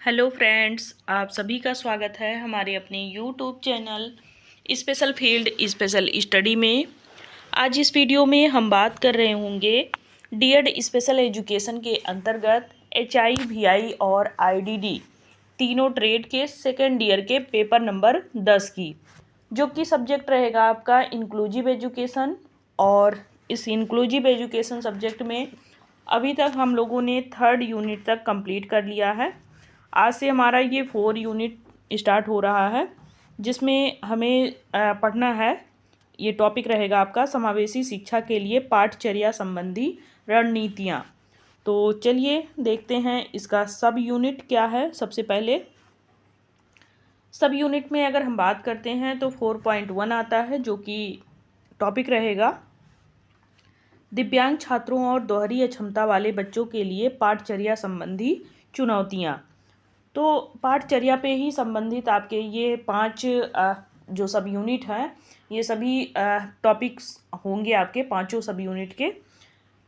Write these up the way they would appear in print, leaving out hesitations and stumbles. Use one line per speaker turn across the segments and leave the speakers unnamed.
Hello friends, आप सभी का स्वागत है हमारे अपने YouTube channel special field special study में। आज इस वीडियो में हम बात कर रहे होंगे डीएड स्पेशल एजुकेशन के अंतर्गत एचआई, वीआई और आईडीडी तीनों ट्रेड के सेकेंड ईयर के पेपर नंबर 10 की, जो कि सब्जेक्ट रहेगा आपका इंक्लूसिव एजुकेशन। और इस इंक्लूसिव एजुकेशन सब्जेक्ट में अभी तक हम लोगों ने 3rd यूनिट तक कंप्लीट कर लिया है। आज से हमारा ये 4 यूनिट स्टार्ट हो रहा है, जिसमें हमें पढ़ना है। ये टॉपिक रहेगा आपका समावेशी शिक्षा के लिए पाठचर्या संबंधी रणनीतियाँ। तो चलिए देखते हैं इसका सब यूनिट क्या है। सबसे पहले सब यूनिट में अगर हम बात करते हैं तो 4.1 आता है, जो कि टॉपिक रहेगा दिव्यांग छात्रों और दोहरी अक्षमता वाले बच्चों के लिए पाठचर्या संबंधी चुनौतियाँ। तो पाठचर्या पे ही संबंधित आपके ये 5 जो सब यूनिट हैं, ये सभी टॉपिक्स होंगे आपके पांचों सब यूनिट के।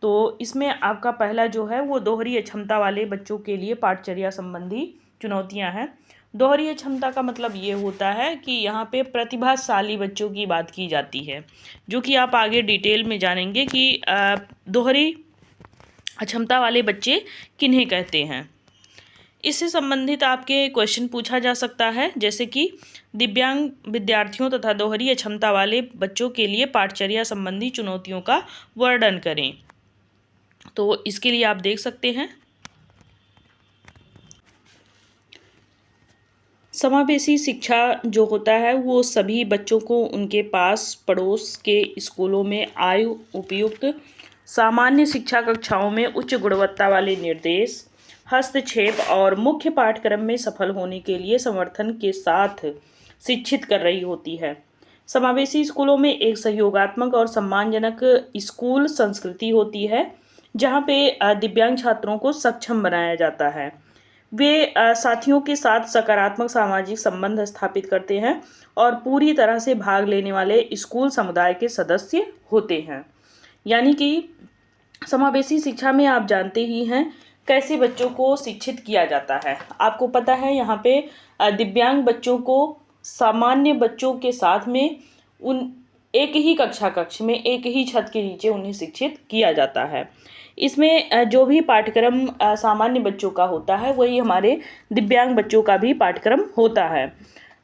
तो इसमें आपका पहला जो है वो दोहरी अक्षमता वाले बच्चों के लिए पाठचर्या संबंधी चुनौतियां हैं। दोहरी अक्षमता का मतलब ये होता है कि यहाँ पे प्रतिभाशाली बच्चों की बात की जाती है, जो कि आप आगे डिटेल में जानेंगे कि दोहरी अक्षमता वाले बच्चे किन्हें कहते हैं। इससे संबंधित आपके क्वेश्चन पूछा जा सकता है, जैसे कि दिव्यांग विद्यार्थियों तथा दोहरी अक्षमता वाले बच्चों के लिए पाठचर्या संबंधी चुनौतियों का वर्णन करें। तो इसके लिए आप देख सकते हैं समावेशी शिक्षा जो होता है वो सभी बच्चों को उनके पास पड़ोस के स्कूलों में आयु उपयुक्त सामान्य शिक्षा कक्षाओं में उच्च गुणवत्ता वाले निर्देश, हस्तक्षेप और मुख्य पाठ्यक्रम में सफल होने के लिए समर्थन के साथ शिक्षित कर रही होती है। समावेशी स्कूलों में एक सहयोगात्मक और सम्मानजनक स्कूल संस्कृति होती है, जहाँ पे दिव्यांग छात्रों को सक्षम बनाया जाता है। वे साथियों के साथ सकारात्मक सामाजिक संबंध स्थापित करते हैं और पूरी तरह से भाग लेने वाले स्कूल समुदाय के सदस्य होते हैं। यानी कि समावेशी शिक्षा में आप जानते ही हैं कैसे बच्चों को शिक्षित किया जाता है। आपको पता है यहाँ पे दिव्यांग बच्चों को सामान्य बच्चों के साथ में उन एक ही कक्ष में एक ही छत के नीचे उन्हें शिक्षित किया जाता है। इसमें जो भी पाठ्यक्रम सामान्य बच्चों का होता है वही हमारे दिव्यांग बच्चों का भी पाठ्यक्रम होता है।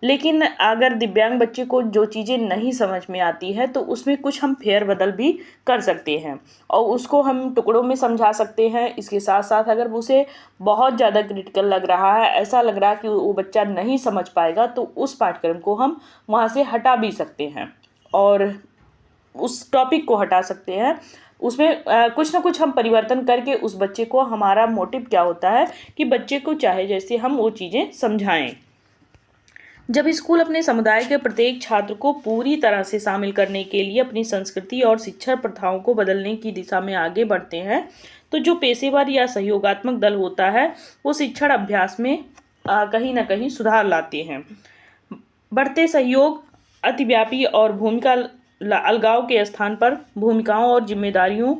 लेकिन अगर दिव्यांग बच्चे को जो चीज़ें नहीं समझ में आती है तो उसमें कुछ हम फेर बदल भी कर सकते हैं और उसको हम टुकड़ों में समझा सकते हैं। इसके साथ साथ अगर उसे बहुत ज़्यादा क्रिटिकल लग रहा है, ऐसा लग रहा है कि वो बच्चा नहीं समझ पाएगा, तो उस पाठ्यक्रम को हम वहाँ से हटा भी सकते हैं और उस टॉपिक को हटा सकते हैं। उसमें कुछ ना कुछ हम परिवर्तन करके उस बच्चे को, हमारा मोटिव क्या होता है कि बच्चे को चाहे जैसे हम वो चीज़ें समझाएं। जब स्कूल अपने समुदाय के प्रत्येक छात्र को पूरी तरह से शामिल करने के लिए अपनी संस्कृति और शिक्षा प्रथाओं को बदलने की दिशा में आगे बढ़ते हैं, तो जो पेशेवर या सहयोगात्मक दल होता है वो शिक्षण अभ्यास में कहीं ना कहीं सुधार लाते हैं। बढ़ते सहयोग, अतिव्यापी और भूमिका अलगाव के स्थान पर भूमिकाओं और जिम्मेदारियों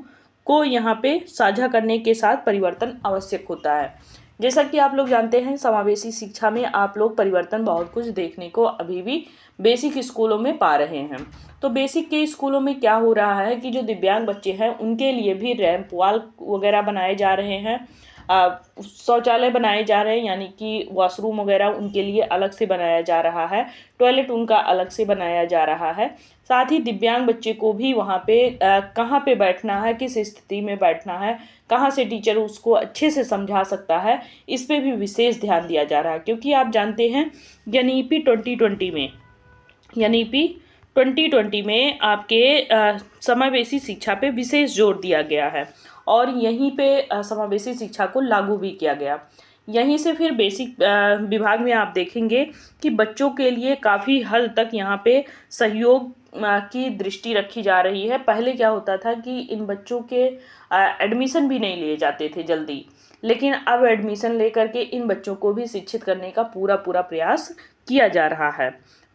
को यहाँ पे साझा करने के साथ परिवर्तन आवश्यक होता है। जैसा कि आप लोग जानते हैं समावेशी शिक्षा में आप लोग परिवर्तन बहुत कुछ देखने को अभी भी बेसिक स्कूलों में पा रहे हैं। तो बेसिक के स्कूलों में क्या हो रहा है कि जो दिव्यांग बच्चे हैं उनके लिए भी रैंप वॉल वगैरह बनाए जा रहे हैं, शौचालय बनाए जा रहे हैं, यानी कि वॉशरूम वगैरह उनके लिए अलग से बनाया जा रहा है, टॉयलेट उनका अलग से बनाया जा रहा है। साथ ही दिव्यांग बच्चे को भी वहाँ पे कहाँ पे बैठना है, किस स्थिति में बैठना है, कहाँ से टीचर उसको अच्छे से समझा सकता है, इस पे भी विशेष ध्यान दिया जा रहा है। क्योंकि आप जानते हैं एनईपी 2020 में आपके समावेशी शिक्षा पे विशेष जोर दिया गया है और यहीं पे समावेशी शिक्षा को लागू भी किया गया। यहीं से फिर बेसिक विभाग में आप देखेंगे कि बच्चों के लिए काफ़ी हद तक यहाँ पे सहयोग की दृष्टि रखी जा रही है। पहले क्या होता था कि इन बच्चों के एडमिशन भी नहीं लिए जाते थे जल्दी, लेकिन अब एडमिशन लेकर के इन बच्चों को भी शिक्षित करने का पूरा प्रयास किया जा रहा है।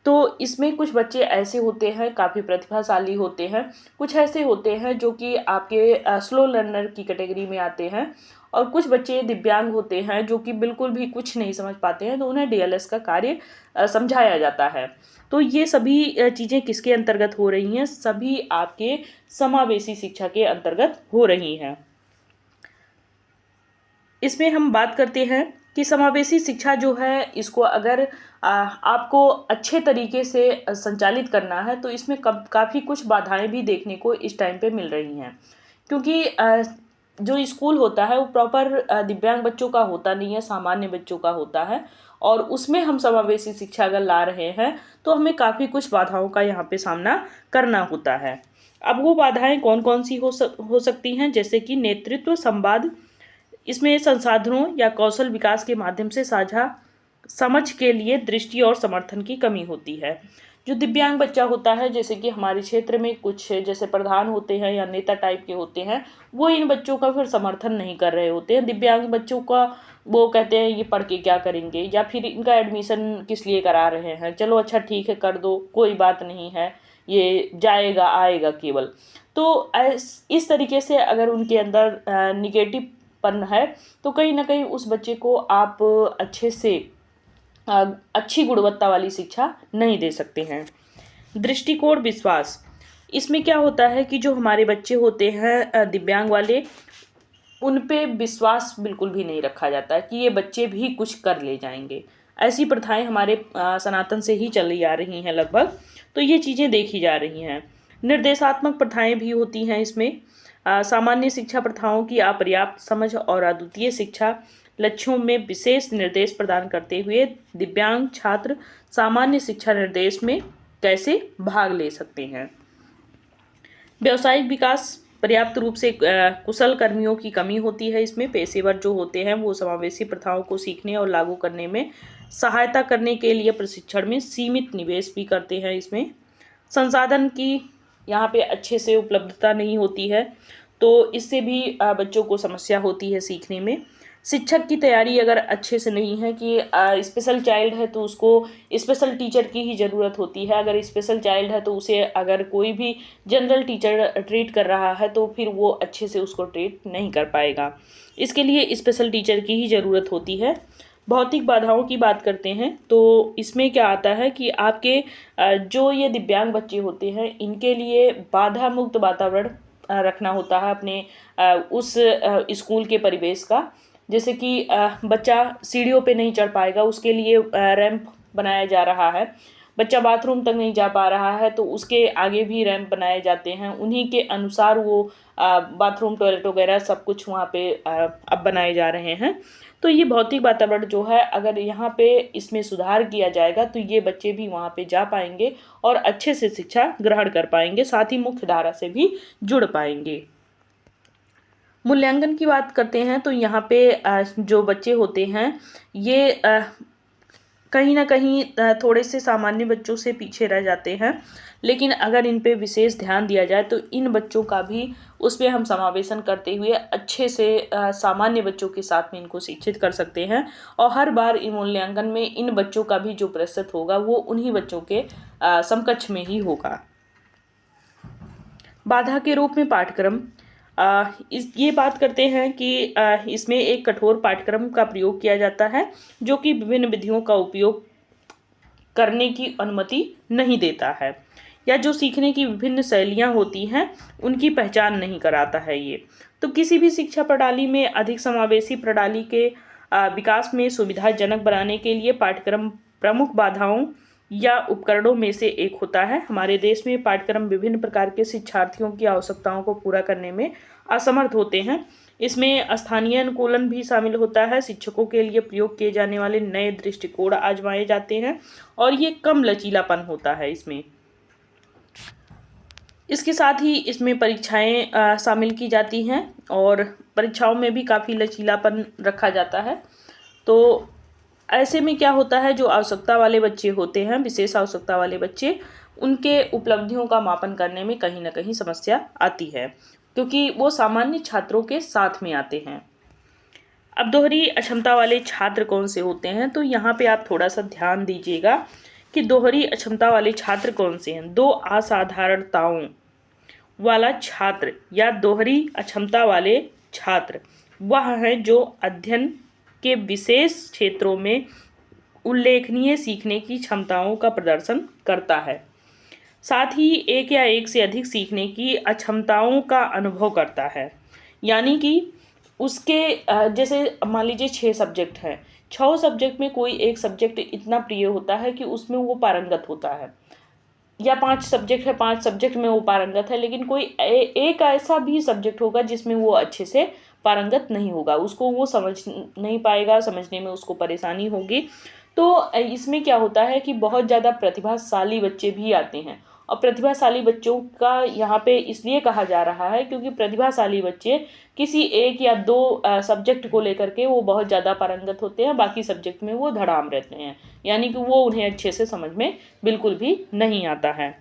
तो इसमें कुछ बच्चे ऐसे होते हैं काफ़ी प्रतिभाशाली होते हैं, कुछ ऐसे होते हैं जो कि आपके स्लो लर्नर की कैटेगरी में आते हैं, और कुछ बच्चे दिव्यांग होते हैं जो कि बिल्कुल भी कुछ नहीं समझ पाते हैं, तो उन्हें डीएलएस का कार्य समझाया जाता है। तो ये सभी चीज़ें किसके अंतर्गत हो रही हैं? सभी आपके समावेशी शिक्षा के अंतर्गत हो रही हैं। इसमें हम बात करते हैं कि समावेशी शिक्षा जो है, इसको अगर आपको अच्छे तरीके से संचालित करना है, तो इसमें काफ़ी कुछ बाधाएं भी देखने को इस टाइम पे मिल रही हैं, क्योंकि जो स्कूल होता है वो प्रॉपर दिव्यांग बच्चों का होता नहीं है, सामान्य बच्चों का होता है, और उसमें हम समावेशी शिक्षा अगर ला रहे हैं तो हमें काफ़ी कुछ बाधाओं का यहाँ पे सामना करना होता है। अब वो बाधाएं कौन कौन सी हो सकती हैं, जैसे कि नेतृत्व, संवाद, इसमें संसाधनों या कौशल विकास के माध्यम से साझा समझ के लिए दृष्टि और समर्थन की कमी होती है। जो दिव्यांग बच्चा होता है, जैसे कि हमारे क्षेत्र में कुछ जैसे प्रधान होते हैं या नेता टाइप के होते हैं, वो इन बच्चों का फिर समर्थन नहीं कर रहे होते हैं। दिव्यांग बच्चों का वो कहते हैं ये पढ़ के क्या करेंगे, या फिर इनका एडमिशन किस लिए करा रहे हैं, चलो अच्छा ठीक है कर दो, कोई बात नहीं है, ये जाएगा आएगा केवल। तो इस तरीके से अगर उनके अंदर निगेटिव पन है, तो कहीं ना कहीं उस बच्चे को आप अच्छे से अच्छी गुणवत्ता वाली शिक्षा नहीं दे सकते हैं। दृष्टिकोण, विश्वास, इसमें क्या होता है कि जो हमारे बच्चे होते हैं दिव्यांग वाले, उन पे विश्वास बिल्कुल भी नहीं रखा जाता है कि ये बच्चे भी कुछ कर ले जाएंगे। ऐसी प्रथाएं हमारे सनातन से ही चली आ रही हैं लगभग, तो ये चीज़ें देखी जा रही हैं। निर्देशात्मक प्रथाएं भी होती हैं इसमें। सामान्य शिक्षा प्रथाओं की अपर्याप्त समझ और अद्वितीय शिक्षा लक्ष्यों में विशेष निर्देश प्रदान करते हुए दिव्यांग छात्र सामान्य शिक्षा निर्देश में कैसे भाग ले सकते हैं। व्यावसायिक विकास, पर्याप्त रूप से कुशल कर्मियों की कमी होती है इसमें। पेशेवर जो होते हैं वो समावेशी प्रथाओं को सीखने और लागू करने में सहायता करने के लिए प्रशिक्षण में सीमित निवेश भी करते हैं इसमें। संसाधन की यहाँ पे अच्छे से उपलब्धता नहीं होती है, तो इससे भी बच्चों को समस्या होती है सीखने में। शिक्षक की तैयारी अगर अच्छे से नहीं है कि स्पेशल चाइल्ड है तो उसको स्पेशल टीचर की ही ज़रूरत होती है, अगर स्पेशल चाइल्ड है तो उसे अगर कोई भी जनरल टीचर ट्रीट कर रहा है तो फिर वो अच्छे से उसको ट्रीट नहीं कर पाएगा। इसके लिए स्पेशल टीचर की ही ज़रूरत होती है। भौतिक बाधाओं की बात करते हैं तो इसमें क्या आता है कि आपके जो ये दिव्यांग बच्चे होते हैं, इनके लिए बाधा मुक्त वातावरण रखना होता है अपने उस स्कूल के परिवेश का। जैसे कि बच्चा सीढ़ियों पे नहीं चढ़ पाएगा, उसके लिए रैंप बनाया जा रहा है। बच्चा बाथरूम तक नहीं जा पा रहा है तो उसके आगे भी रैंप बनाए जाते हैं, उन्हीं के अनुसार वो बाथरूम, टॉयलेट वगैरह सब कुछ वहाँ पे अब बनाए जा रहे हैं। तो ये भौतिक वातावरण जो है, अगर यहाँ पे इसमें सुधार किया जाएगा तो ये बच्चे भी वहाँ पे जा पाएंगे और अच्छे से शिक्षा ग्रहण कर पाएंगे, साथ ही मुख्य धारा से भी जुड़ पाएंगे। मूल्यांकन की बात करते हैं तो यहाँ पे जो बच्चे होते हैं ये कहीं ना कहीं थोड़े से सामान्य बच्चों से पीछे रह जाते हैं, लेकिन अगर इन पे विशेष ध्यान दिया जाए तो इन बच्चों का भी उसमें हम समावेशन करते हुए अच्छे से सामान्य बच्चों के साथ में इनको शिक्षित कर सकते हैं, और हर बार इन मूल्यांकन में इन बच्चों का भी जो प्रतिशत होगा वो उन्हीं बच्चों के समकक्ष में ही होगा। बाधा के रूप में पाठ्यक्रम, ये बात करते हैं कि इसमें एक कठोर पाठ्यक्रम का प्रयोग किया जाता है जो कि विभिन्न विधियों का उपयोग करने की अनुमति नहीं देता है, या जो सीखने की विभिन्न शैलियाँ होती हैं उनकी पहचान नहीं कराता है ये। तो किसी भी शिक्षा प्रणाली में अधिक समावेशी प्रणाली के विकास में सुविधाजनक बनाने के लिए पाठ्यक्रम प्रमुख बाधाओं या उपकरणों में से एक होता है। हमारे देश में पाठ्यक्रम विभिन्न प्रकार के शिक्षार्थियों की आवश्यकताओं को पूरा करने में असमर्थ होते हैं। इसमें स्थानीय अनुकूलन भी शामिल होता है। शिक्षकों के लिए प्रयोग किए जाने वाले नए दृष्टिकोण आजमाए जाते हैं और ये कम लचीलापन होता है इसमें। इसके साथ ही इसमें परीक्षाएं शामिल की जाती हैं और परीक्षाओं में भी काफ़ी लचीलापन रखा जाता है। तो ऐसे में क्या होता है, जो आवश्यकता वाले बच्चे होते हैं, विशेष आवश्यकता वाले बच्चे, उनके उपलब्धियों का मापन करने में कहीं ना कहीं समस्या आती है, क्योंकि वो सामान्य छात्रों के साथ में आते हैं। अब दोहरी अक्षमता वाले छात्र कौन से होते हैं, तो यहाँ पे आप थोड़ा सा ध्यान दीजिएगा कि दोहरी अक्षमता वाले छात्र कौन से हैं। दो असाधारणताओं वाला छात्र या दोहरी अक्षमता वाले छात्र वह है जो अध्ययन के विशेष क्षेत्रों में उल्लेखनीय सीखने की क्षमताओं का प्रदर्शन करता है, साथ ही एक या एक से अधिक सीखने की अक्षमताओं का अनुभव करता है। यानी कि उसके जैसे मान लीजिए 6 सब्जेक्ट हैं, 6 सब्जेक्ट में कोई एक सब्जेक्ट इतना प्रिय होता है कि उसमें वो पारंगत होता है, या 5 सब्जेक्ट है, 5 सब्जेक्ट में वो पारंगत है, लेकिन कोई एक ऐसा भी सब्जेक्ट होगा जिसमें वो अच्छे से पारंगत नहीं होगा, उसको वो समझ नहीं पाएगा, समझने में उसको परेशानी होगी। तो इसमें क्या होता है कि बहुत ज़्यादा प्रतिभाशाली बच्चे भी आते हैं, और प्रतिभाशाली बच्चों का यहाँ पे इसलिए कहा जा रहा है क्योंकि प्रतिभाशाली बच्चे किसी एक या दो सब्जेक्ट को लेकर के वो बहुत ज़्यादा पारंगत होते हैं, बाकी सब्जेक्ट में वो धड़ाम रहते हैं, यानी कि वो उन्हें अच्छे से समझ में बिल्कुल भी नहीं आता है।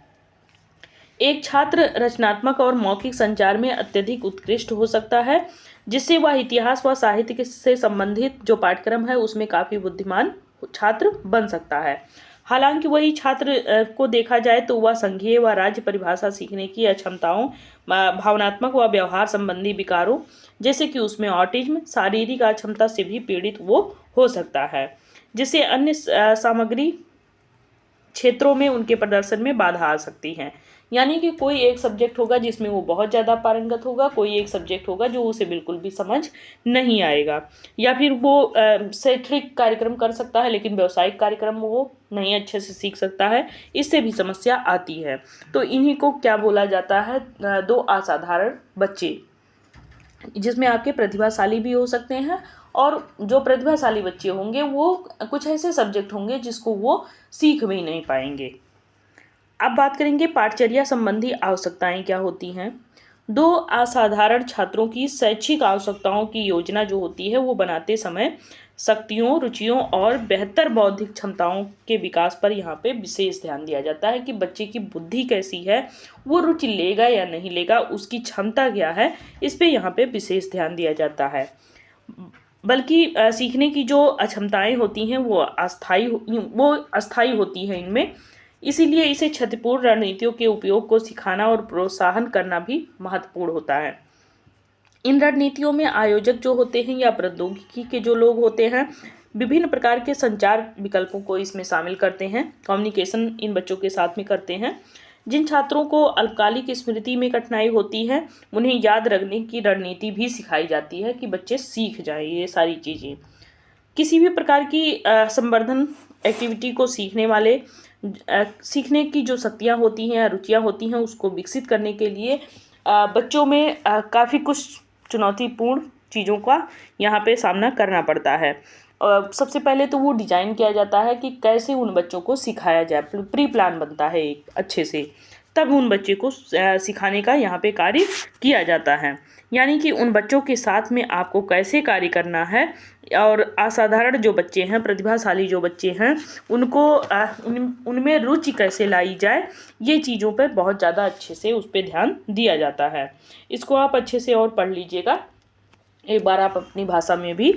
एक छात्र रचनात्मक और मौखिक संचार में अत्यधिक उत्कृष्ट हो सकता है, जिससे वह इतिहास व साहित्य से संबंधित जो पाठ्यक्रम है उसमें काफ़ी बुद्धिमान छात्र बन सकता है। हालांकि वही छात्र को देखा जाए तो वह संघीय व राज्य परिभाषा सीखने की अक्षमताओं, भावनात्मक व व्यवहार संबंधी विकारों जैसे कि उसमें ऑटिज्म, शारीरिक अक्षमता से भी पीड़ित वो हो सकता है, जिससे अन्य सामग्री क्षेत्रों में उनके प्रदर्शन में बाधा आ सकती है। यानी कि कोई एक सब्जेक्ट होगा जिसमें वो बहुत ज़्यादा पारंगत होगा, कोई एक सब्जेक्ट होगा जो उसे बिल्कुल भी समझ नहीं आएगा, या फिर वो शैक्षणिक कार्यक्रम कर सकता है लेकिन व्यावसायिक कार्यक्रम वो नहीं अच्छे से सीख सकता है, इससे भी समस्या आती है। तो इन्हीं को क्या बोला जाता है, दो असाधारण बच्चे, जिसमें आपके प्रतिभाशाली भी हो सकते हैं, और जो प्रतिभाशाली बच्चे होंगे वो कुछ ऐसे सब्जेक्ट होंगे जिसको वो सीख भी नहीं पाएंगे। अब बात करेंगे पाठचर्या संबंधी आवश्यकताएं क्या होती हैं। दो असाधारण छात्रों की शैक्षिक आवश्यकताओं की योजना जो होती है वो बनाते समय शक्तियों, रुचियों और बेहतर बौद्धिक क्षमताओं के विकास पर यहाँ पे विशेष ध्यान दिया जाता है कि बच्चे की बुद्धि कैसी है, वो रुचि लेगा या नहीं लेगा, उसकी क्षमता क्या है, इस पे यहाँ पे विशेष ध्यान दिया जाता है। बल्कि सीखने की जो अक्षमताएं होती हैं वो अस्थायी होती हैं इनमें, इसीलिए इसे क्षतिपूर्ण रणनीतियों के उपयोग को सिखाना और प्रोत्साहन करना भी महत्वपूर्ण होता है। इन रणनीतियों में आयोजक जो होते हैं या प्रौद्योगिकी के जो लोग होते हैं विभिन्न प्रकार के संचार विकल्पों को इसमें शामिल करते हैं, कम्युनिकेशन इन बच्चों के साथ में करते हैं। जिन छात्रों को अल्पकालिक स्मृति में कठिनाई होती है उन्हें याद रखने की रणनीति भी सिखाई जाती है कि बच्चे सीख जाएं ये सारी चीज़ें। किसी भी प्रकार की संवर्धन एक्टिविटी को सीखने की जो शक्तियाँ होती हैं, रुचियाँ होती हैं, उसको विकसित करने के लिए बच्चों में काफ़ी कुछ चुनौतीपूर्ण चीज़ों का यहाँ पे सामना करना पड़ता है। सबसे पहले तो वो डिज़ाइन किया जाता है कि कैसे उन बच्चों को सिखाया जाए, प्री प्लान बनता है एक अच्छे से, तब उन बच्चे को सिखाने का यहाँ पे कार्य किया जाता है। यानी कि उन बच्चों के साथ में आपको कैसे कार्य करना है, और असाधारण जो बच्चे हैं, प्रतिभाशाली जो बच्चे हैं, उनको उनमें रुचि कैसे लाई जाए, ये चीज़ों पर बहुत ज़्यादा अच्छे से उस पर ध्यान दिया जाता है। इसको आप अच्छे से और पढ़ लीजिएगा एक बार आप अपनी भाषा में भी,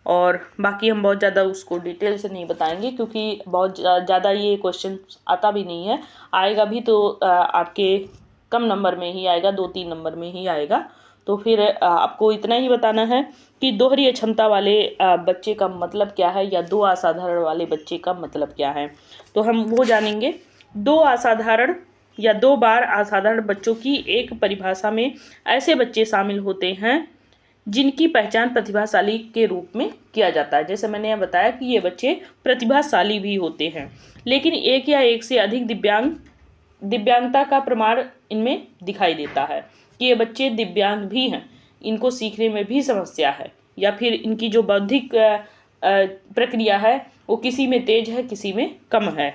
और बाकी हम बहुत ज़्यादा उसको डिटेल से नहीं बताएंगे क्योंकि बहुत ज़्यादा ये क्वेश्चन आता भी नहीं है, आएगा भी तो आपके कम नंबर में ही आएगा, 2-3 नंबर में ही आएगा। तो फिर आपको इतना ही बताना है कि दोहरी अक्षमता वाले बच्चे का मतलब क्या है, या दो असाधारण वाले बच्चे का मतलब क्या है, तो हम वो जानेंगे। दो असाधारण या दो बार असाधारण बच्चों की एक परिभाषा में ऐसे बच्चे शामिल होते हैं जिनकी पहचान प्रतिभाशाली के रूप में किया जाता है। जैसे मैंने बताया कि ये बच्चे प्रतिभाशाली भी होते हैं, लेकिन एक या एक से अधिक दिव्यांगता का प्रमाण इनमें दिखाई देता है कि ये बच्चे दिव्यांग भी हैं, इनको सीखने में भी समस्या है, या फिर इनकी जो बौद्धिक प्रक्रिया है वो किसी में तेज है, किसी में कम है।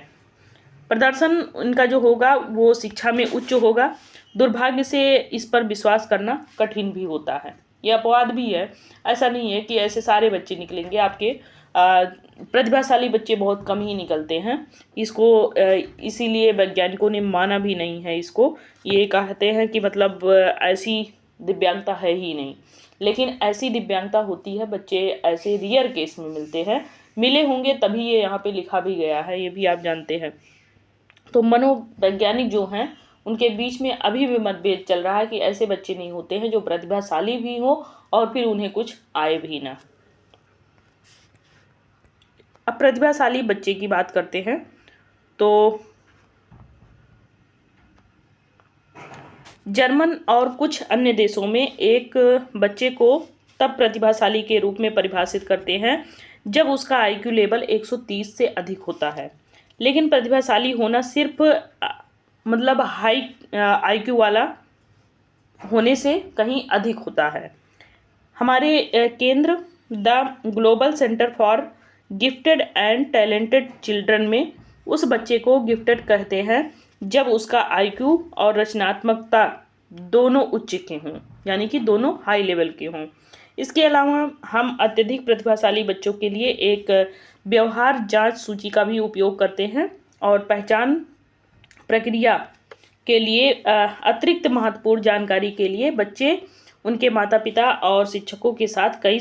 प्रदर्शन इनका जो होगा वो शिक्षा में उच्च होगा। दुर्भाग्य से इस पर विश्वास करना कठिन भी होता है, ये अपवाद भी है, ऐसा नहीं है कि ऐसे सारे बच्चे निकलेंगे। आपके प्रतिभाशाली बच्चे बहुत कम ही निकलते हैं, इसको इसीलिए वैज्ञानिकों ने माना भी नहीं है इसको। ये कहते हैं कि मतलब ऐसी दिव्यांगता है ही नहीं, लेकिन ऐसी दिव्यांगता होती है, बच्चे ऐसे रियर केस में मिलते हैं मिले होंगे तभी ये यहाँ पे लिखा भी गया है, ये भी आप जानते हैं। तो मनोवैज्ञानिक जो हैं उनके बीच में अभी भी मतभेद चल रहा है कि ऐसे बच्चे नहीं होते हैं जो प्रतिभाशाली भी हो और फिर उन्हें कुछ आए भी ना। अब प्रतिभाशाली बच्चे की बात करते हैं। तो जर्मन और कुछ अन्य देशों में एक बच्चे को तब प्रतिभाशाली के रूप में परिभाषित करते हैं जब उसका आईक्यू लेवल 130 से अधिक होता है। लेकिन प्रतिभाशाली होना सिर्फ मतलब हाई आईक्यू वाला होने से कहीं अधिक होता है। हमारे केंद्र the global centre for gifted and talented children में उस बच्चे को गिफ्टेड कहते हैं जब उसका आईक्यू और रचनात्मकता दोनों उच्च के हों, यानी कि दोनों हाई लेवल के हों। इसके अलावा हम अत्यधिक प्रतिभाशाली बच्चों के लिए एक व्यवहार जांच सूची का भी उपयोग करते हैं और पहचान प्रक्रिया के लिए अतिरिक्त महत्वपूर्ण जानकारी के लिए बच्चे उनके माता पिता और शिक्षकों के साथ कई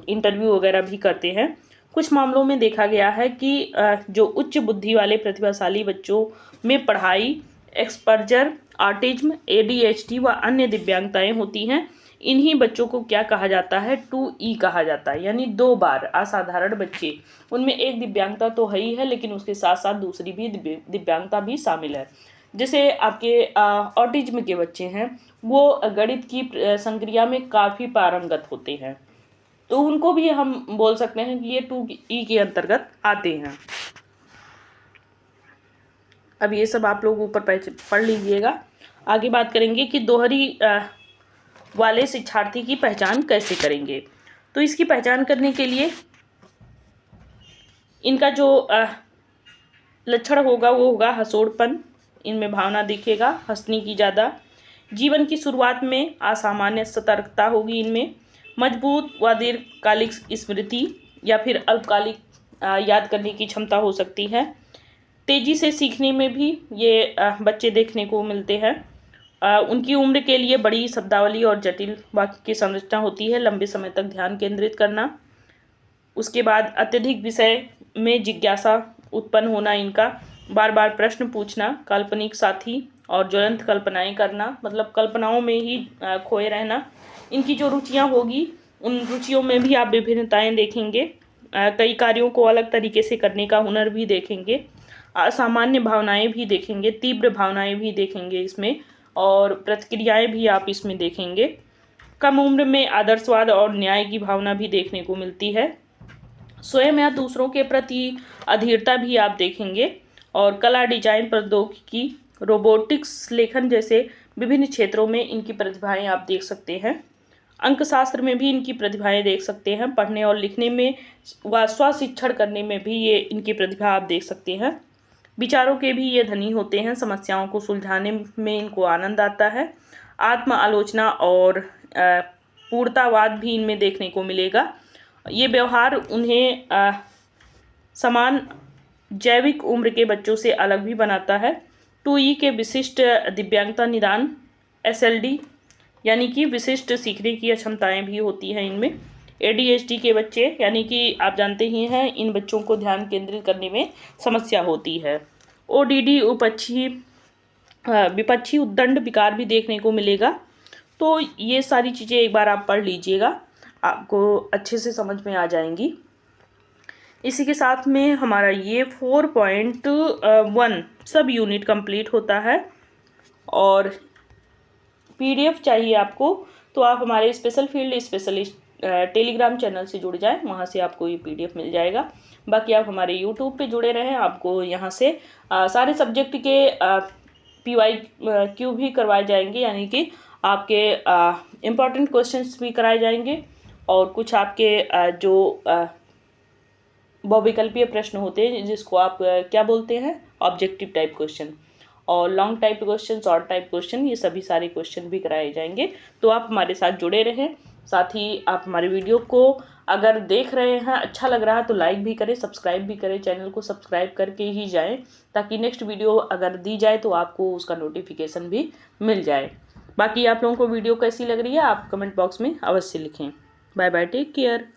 इंटरव्यू वगैरह भी करते हैं। कुछ मामलों में देखा गया है कि जो उच्च बुद्धि वाले प्रतिभाशाली बच्चों में पढ़ाई, एक्सपर्जर, ऑटिज्म, ADHD व अन्य दिव्यांगताएं होती हैं। इन्हीं बच्चों को क्या कहा जाता है, 2E कहा जाता है, यानी 2 बार असाधारण बच्चे। उनमें एक दिव्यांगता तो है ही है, लेकिन उसके साथ साथ दूसरी भी दिव्यांगता भी शामिल है। जैसे आपके ऑटिज्म के बच्चे हैं, वो गणित की संक्रिया में काफ़ी पारंगत होते हैं, तो उनको भी हम बोल सकते हैं कि ये 2E के अंतर्गत आते हैं। अब ये सब आप लोग ऊपर पढ़ लीजिएगा। आगे बात करेंगे कि दोहरी वाले शिक्षार्थी की पहचान कैसे करेंगे। तो इसकी पहचान करने के लिए इनका जो लक्षण होगा वो होगा हंसोड़पन, इनमें भावना दिखेगा, हंसने की ज़्यादा, जीवन की शुरुआत में असामान्य सतर्कता होगी इनमें, मजबूत व दीर्घकालिक स्मृति या फिर अल्पकालिक याद करने की क्षमता हो सकती है। तेज़ी से सीखने में भी ये बच्चे देखने को मिलते हैं। उनकी उम्र के लिए बड़ी शब्दावली और जटिल वाक्य की संरचना होती है, लंबे समय तक ध्यान केंद्रित करना। उसके बाद अत्यधिक विषय में जिज्ञासा उत्पन्न होना इनका, बार बार प्रश्न पूछना, काल्पनिक साथी और ज्वलंत कल्पनाएं करना, मतलब कल्पनाओं में ही खोए रहना। इनकी जो रुचियां होगी उन रुचियों में भी आप विभिन्नताएं देखेंगे। कई कार्यों को अलग तरीके से करने का हुनर भी देखेंगे। असामान्य भावनाएं भी देखेंगे, तीव्र भावनाएं भी देखेंगे इसमें, और प्रतिक्रियाएं भी आप इसमें देखेंगे। कम उम्र में आदर्शवाद और न्याय की भावना भी देखने को मिलती है। स्वयं या दूसरों के प्रति अधीरता भी आप देखेंगे, और कला, डिजाइन, प्रौद्योगिकी, रोबोटिक्स, लेखन जैसे विभिन्न क्षेत्रों में इनकी प्रतिभाएं आप देख सकते हैं। अंकशास्त्र में भी इनकी प्रतिभाएं देख सकते हैं। पढ़ने और लिखने में व स्वशिक्षण करने में भी ये इनकी प्रतिभा आप देख सकते हैं। विचारों के भी ये धनी होते हैं, समस्याओं को सुलझाने में इनको आनंद आता है। आत्म आलोचना और पूर्णतावाद भी इनमें देखने को मिलेगा। ये व्यवहार उन्हें समान जैविक उम्र के बच्चों से अलग भी बनाता है। 2E के विशिष्ट दिव्यांगता निदान SLD यानी कि विशिष्ट सीखने की क्षमताएं भी होती हैं इनमें। ADHD के बच्चे, यानी कि आप जानते ही हैं इन बच्चों को ध्यान केंद्रित करने में समस्या होती है। ODD विपक्षी उद्दंड विकार भी देखने को मिलेगा। तो ये सारी चीज़ें एक बार आप पढ़ लीजिएगा, आपको अच्छे से समझ में आ जाएंगी। इसी के साथ में हमारा ये 4.1 सब यूनिट कंप्लीट होता है। और PDF चाहिए आपको तो आप हमारे special field specialist Telegram channel से जुड़ जाएं, वहाँ से आपको ये PDF मिल जाएगा। बाकी आप हमारे YouTube पे जुड़े रहें, आपको यहाँ से सारे सब्जेक्ट के PYQ भी करवाए जाएंगे, यानी कि आपके इम्पॉर्टेंट क्वेश्चंस भी कराए जाएंगे, और कुछ आपके जो बहुविकल्पीय प्रश्न होते हैं जिसको आप क्या बोलते हैं, ऑब्जेक्टिव टाइप क्वेश्चन, और long type question, short type question, ये सभी सारे क्वेश्चन भी कराए जाएंगे। तो आप हमारे साथ जुड़े रहें। साथ ही आप हमारे वीडियो को अगर देख रहे हैं, अच्छा लग रहा है तो लाइक भी करें, सब्सक्राइब भी करें, चैनल को सब्सक्राइब करके ही जाएं, ताकि नेक्स्ट वीडियो अगर दी जाए तो आपको उसका नोटिफिकेशन भी मिल जाए। बाकी आप लोगों को वीडियो कैसी लग रही है आप कमेंट बॉक्स में अवश्य लिखें। Bye bye, take care.